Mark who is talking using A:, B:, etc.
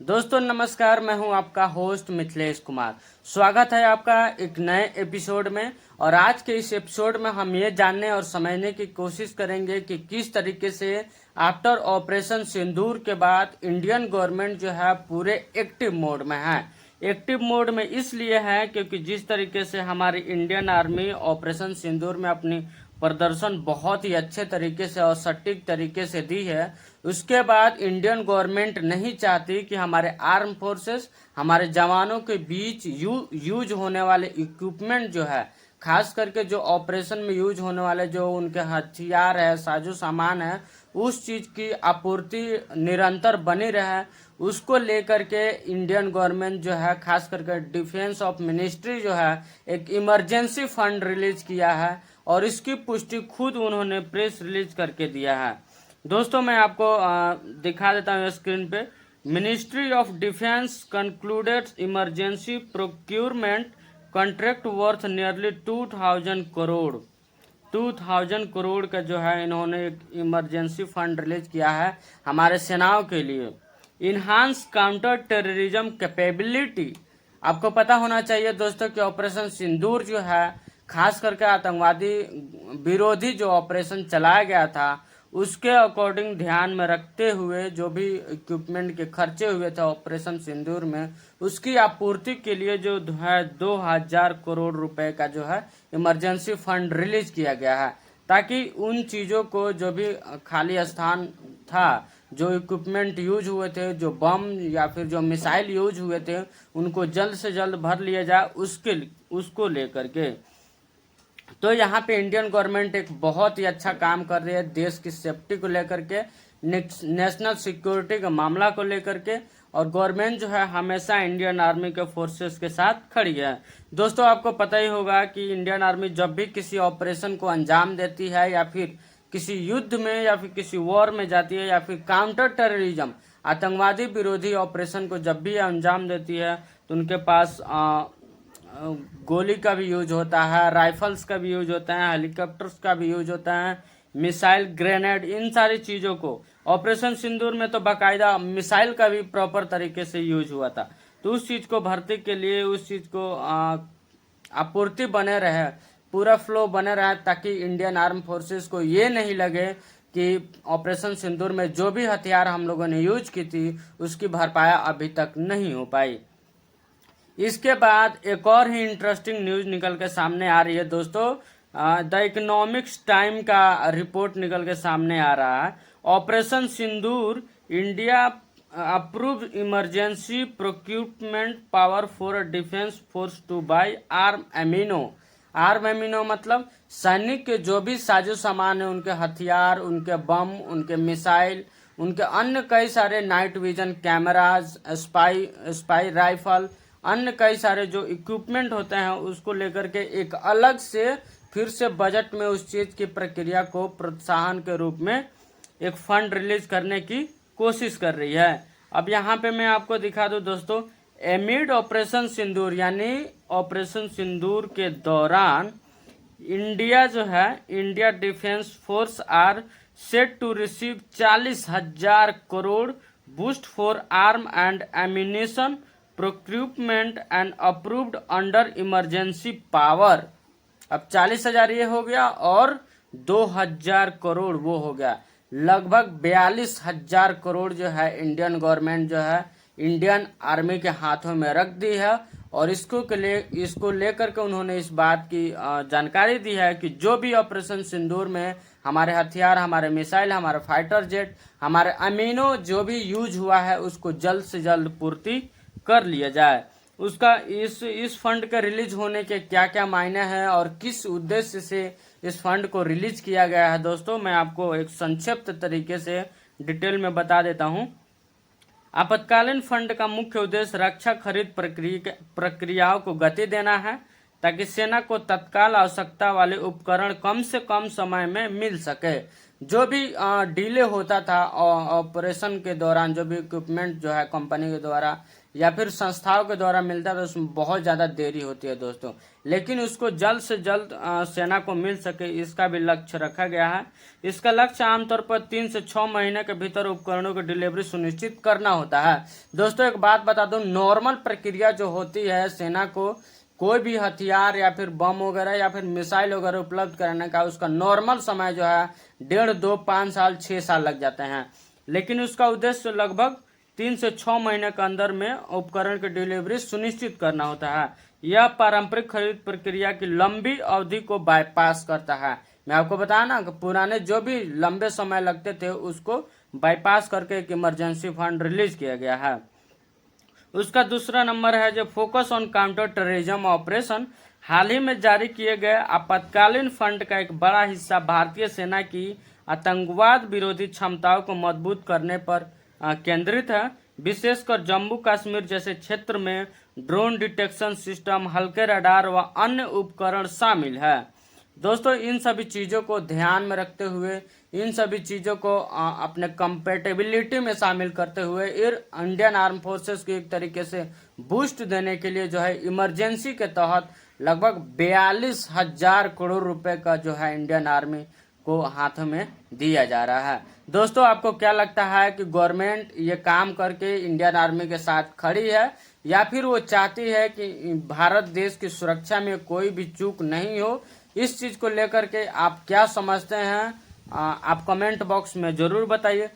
A: दोस्तों नमस्कार, मैं हूं आपका होस्ट मिथिलेश कुमार। स्वागत है आपका एक नए एपिसोड में। और आज के इस एपिसोड में हम ये जानने और समझने की कोशिश करेंगे कि किस तरीके से आफ्टर ऑपरेशन सिंदूर के बाद इंडियन गवर्नमेंट जो है पूरे एक्टिव मोड में है। एक्टिव मोड में इसलिए है क्योंकि जिस तरीके से हमारी इंडियन आर्मी ऑपरेशन सिंदूर में अपनी प्रदर्शन बहुत ही अच्छे तरीके से और सटीक तरीके से दी है, उसके बाद इंडियन गवर्नमेंट नहीं चाहती कि हमारे आर्म फोर्सेस, हमारे जवानों के बीच यूज होने वाले इक्विपमेंट जो है, खास करके जो ऑपरेशन में यूज होने वाले जो उनके हथियार है, साजो सामान है, उस चीज की आपूर्ति निरंतर बनी रहे। उसको लेकर के इंडियन गवर्नमेंट जो है, खास करके डिफेंस ऑफ मिनिस्ट्री जो है, एक इमरजेंसी फंड रिलीज किया है और इसकी पुष्टि खुद उन्होंने प्रेस रिलीज करके दिया है। दोस्तों मैं आपको दिखा देता हूँ स्क्रीन पे। Ministry of defence concluded emergency procurement contract worth nearly 2000 crore का जो है इन्होंने एक इमरजेंसी फंड रिलीज किया है हमारे सेनाओं के लिए। Enhance counter terrorism capability. आपको पता होना चाहिए दोस्तों कि ऑपरेशन सिंदूर जो है, खास करके आतंकवादी विरोधी जो ऑपरेशन चलाया गया था उसके अकॉर्डिंग ध्यान में रखते हुए जो भी इक्विपमेंट के खर्चे हुए थे ऑपरेशन सिंदूर में, उसकी आपूर्ति के लिए जो है 2000 करोड़ रुपए का जो है इमरजेंसी फंड रिलीज किया गया है, ताकि उन चीजों को जो भी खाली स्थान था, जो इक्विपमेंट यूज हुए थे, जो बम या फिर जो मिसाइल यूज हुए थे, उनको जल्द से जल्द भर लिया जाए उसको लेकर के। तो यहाँ पे इंडियन गवर्नमेंट एक बहुत ही अच्छा काम कर रही है देश की सेफ्टी को लेकर के, नेशनल सिक्योरिटी का मामला को लेकर के। और गवर्नमेंट जो है हमेशा इंडियन आर्मी के फोर्सेस के साथ खड़ी है। दोस्तों आपको पता ही होगा कि इंडियन आर्मी जब भी किसी ऑपरेशन को अंजाम देती है या फिर किसी युद्ध में या फिर किसी वॉर में जाती है या फिर काउंटर टेररिज्म आतंकवादी विरोधी ऑपरेशन को जब भी अंजाम देती है, तो उनके पास गोली का भी यूज होता है, राइफल्स का भी यूज होता है, हेलीकॉप्टर्स का भी यूज होता है, मिसाइल, ग्रेनेड, इन सारी चीजों को ऑपरेशन सिंदूर में तो बाकायदा मिसाइल का भी प्रॉपर तरीके से यूज हुआ था। तो उस चीज को भर्ती के लिए, उस चीज को आपूर्ति बने रहे, पूरा फ्लो बने रहे, ताकि इंडियन आर्म फोर्सेस को ये नहीं लगे कि ऑपरेशन सिंदूर में जो भी हथियार हम लोगों ने यूज की थी उसकी भरपाई अभी तक नहीं हो पाई। इसके बाद एक और ही इंटरेस्टिंग न्यूज निकल के सामने आ रही है दोस्तों। द इकोनॉमिक्स टाइम का रिपोर्ट निकल के सामने आ रहा है। Operation Sindoor India approve emergency procurement power for defence force to buy arm ammo. Arm ammo मतलब सैनिक के जो भी साजो सामान है, उनके हथियार, उनके बम, उनके मिसाइल, उनके अन्य कई सारे night vision cameras, spy rifle, अन्य कई सारे जो इक्विपमेंट होते हैं, उसको लेकर के एक अलग से फिर से बजट में उस चीज की प्रक्रिया को प्रोत्साहन के रूप में एक फंड रिलीज करने की कोशिश कर रही है। अब यहाँ पे मैं आपको दिखा दूं दोस्तों, एमिड ऑपरेशन सिंदूर यानी ऑपरेशन सिंदूर के दौरान इंडिया जो है, India defence force are set to receive 40,000 crore boost for arm and ammunition procurement and approved under emergency power. अब 40,000 ये हो गया और 2,000 करोड़ वो हो गया, लगभग 42,000 करोड़ जो है इंडियन गवर्नमेंट जो है इंडियन आर्मी के हाथों में रख दी है। और इसको लेकर के उन्होंने इस बात की जानकारी दी है कि जो भी ऑपरेशन सिंदूर में हमारे हथियार, हमारे मिसाइल, हमारे फाइटर जेट, हमारे अमीनो जो भी यूज हुआ है, उसको जल्द से जल्द पूर्ति कर लिया जाए। उसका इस फंड के रिलीज होने के क्या क्या मायने हैं और किस उद्देश्य से इस फंड को रिलीज किया गया है, दोस्तों मैं आपको एक संक्षिप्त तरीके से डिटेल में बता देता हूं। आपातकालीन फंड का मुख्य उद्देश्य रक्षा खरीद प्रक्रियाओं को गति देना है, ताकि सेना को तत्काल आवश्यकता वाले उपकरण कम से कम समय में मिल सके। जो भी डिले होता था ऑपरेशन के दौरान, जो भी इक्विपमेंट जो है कंपनी के द्वारा या फिर संस्थाओं के द्वारा मिलता था, उसमें बहुत ज़्यादा देरी होती है दोस्तों। लेकिन उसको जल्द से जल्द सेना को मिल सके, इसका भी लक्ष्य रखा गया है। इसका लक्ष्य आमतौर पर 3 से 6 महीने के भीतर उपकरणों की डिलीवरी सुनिश्चित करना होता है। दोस्तों एक बात बता दूं, नॉर्मल प्रक्रिया जो होती है सेना को कोई भी हथियार या फिर बम वगैरह या फिर मिसाइल वगैरह उपलब्ध कराने का, उसका नॉर्मल समय जो है 1.5, 2, 5 साल, 6 साल लग जाते हैं। लेकिन उसका उद्देश्य लगभग 3 से 6 महीने के अंदर में उपकरण की डिलीवरी सुनिश्चित करना होता है। यह पारंपरिक खरीद प्रक्रिया की लंबी अवधि को बाईपास करता है। मैं आपको बताया ना कि पुराने जो भी लंबे समय लगते थे उसको बाईपास करके एक इमरजेंसी फंड रिलीज किया गया है। उसका दूसरा नंबर है जो focus on counter terrorism operation. हाल ही में जारी किए गए आपातकालीन फंड का एक बड़ा हिस्सा भारतीय सेना की आतंकवाद विरोधी क्षमताओं को मजबूत करने पर केंद्रित है। विशेषकर जम्मू कश्मीर जैसे क्षेत्र में ड्रोन डिटेक्शन सिस्टम, हल्के रडार व अन्य उपकरण शामिल है। दोस्तों इन सभी चीज़ों को ध्यान में रखते हुए, इन सभी चीज़ों को अपने कंपेटेबिलिटी में शामिल करते हुए इंडियन आर्म फोर्सेस को एक तरीके से बूस्ट देने के लिए जो है इमरजेंसी के तहत लगभग 42,000 करोड़ रुपए का जो है इंडियन आर्मी को हाथों में दिया जा रहा है। दोस्तों आपको क्या लगता है कि गवर्नमेंट ये काम करके इंडियन आर्मी के साथ खड़ी है या फिर वो चाहती है कि भारत देश की सुरक्षा में कोई भी चूक नहीं हो? इस चीज़ को लेकर के आप क्या समझते हैं? आप कमेंट बॉक्स में ज़रूर बताइए।